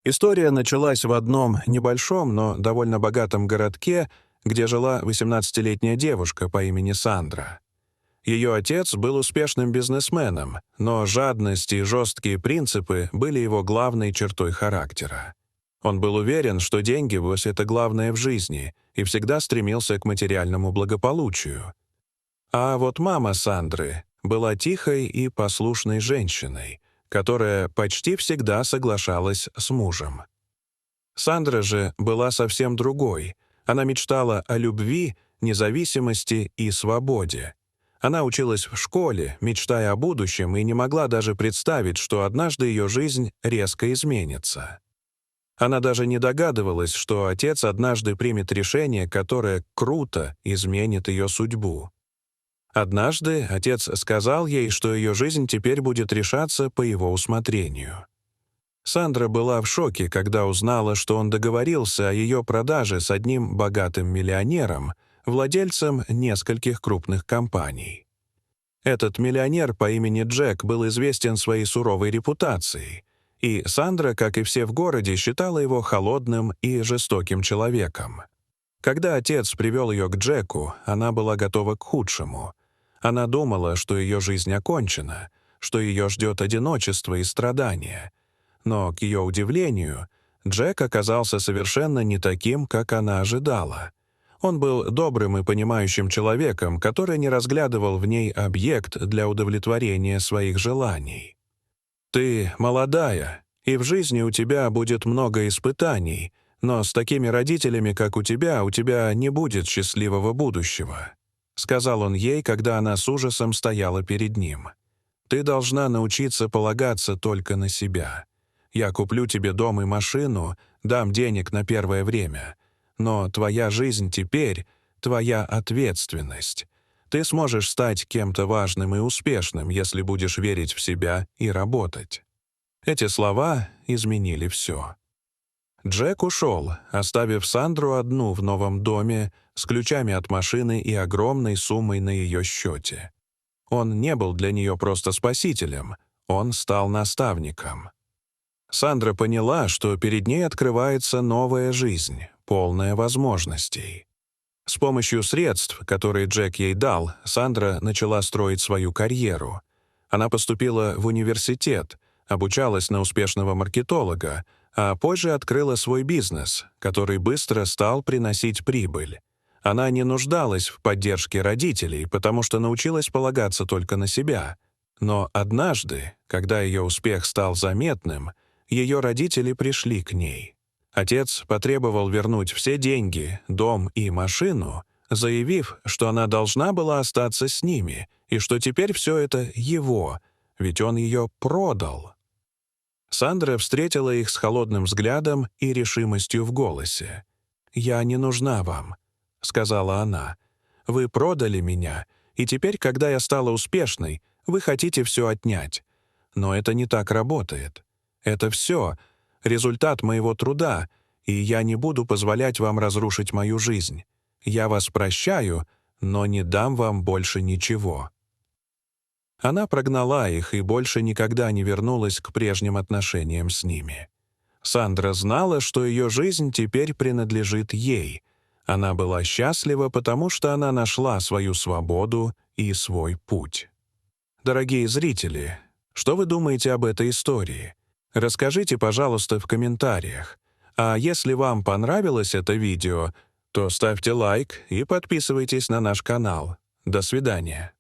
История началась в одном небольшом, но довольно богатом городке, где жила 18-летняя девушка по имени Сандра. Ее отец был успешным бизнесменом, но жадность и жесткие принципы были его главной чертой характера. Он был уверен, что деньги — вот это главное в жизни, и всегда стремился к материальному благополучию. А вот мама Сандры была тихой и послушной женщиной, которая почти всегда соглашалась с мужем. Сандра же была совсем другой. Она мечтала о любви, независимости и свободе. Она училась в школе, мечтая о будущем, и не могла даже представить, что однажды ее жизнь резко изменится. Она даже не догадывалась, что отец однажды примет решение, которое круто изменит ее судьбу. Однажды отец сказал ей, что ее жизнь теперь будет решаться по его усмотрению. Сандра была в шоке, когда узнала, что он договорился о ее продаже с одним богатым миллионером, владельцем нескольких крупных компаний. Этот миллионер по имени Джек был известен своей суровой репутацией, и Сандра, как и все в городе, считала его холодным и жестоким человеком. Когда отец привел ее к Джеку, она была готова к худшему. Она думала, что ее жизнь окончена, что ее ждет одиночество и страдания. Но, к ее удивлению, Джек оказался совершенно не таким, как она ожидала. Он был добрым и понимающим человеком, который не разглядывал в ней объект для удовлетворения своих желаний. «Ты молодая, и в жизни у тебя будет много испытаний, но с такими родителями, как у тебя не будет счастливого будущего», — сказал он ей, когда она с ужасом стояла перед ним. «Ты должна научиться полагаться только на себя. Я куплю тебе дом и машину, дам денег на первое время. Но твоя жизнь теперь — твоя ответственность. Ты сможешь стать кем-то важным и успешным, если будешь верить в себя и работать». Эти слова изменили все. Джек ушел, оставив Сандру одну в новом доме с ключами от машины и огромной суммой на ее счете. Он не был для нее просто спасителем, он стал наставником. Сандра поняла, что перед ней открывается новая жизнь, полная возможностей. С помощью средств, которые Джек ей дал, Сандра начала строить свою карьеру. Она поступила в университет, обучалась на успешного маркетолога, а позже открыла свой бизнес, который быстро стал приносить прибыль. Она не нуждалась в поддержке родителей, потому что научилась полагаться только на себя. Но однажды, когда ее успех стал заметным, ее родители пришли к ней. Отец потребовал вернуть все деньги, дом и машину, заявив, что она должна была остаться с ними, и что теперь все это его, ведь он ее продал. Сандра встретила их с холодным взглядом и решимостью в голосе. «Я не нужна вам», — сказала она. «Вы продали меня, и теперь, когда я стала успешной, вы хотите все отнять. Но это не так работает. Это все результат моего труда, и я не буду позволять вам разрушить мою жизнь. Я вас прощаю, но не дам вам больше ничего». Она прогнала их и больше никогда не вернулась к прежним отношениям с ними. Сандра знала, что ее жизнь теперь принадлежит ей. Она была счастлива, потому что она нашла свою свободу и свой путь. Дорогие зрители, что вы думаете об этой истории? Расскажите, пожалуйста, в комментариях. А если вам понравилось это видео, то ставьте лайк и подписывайтесь на наш канал. До свидания.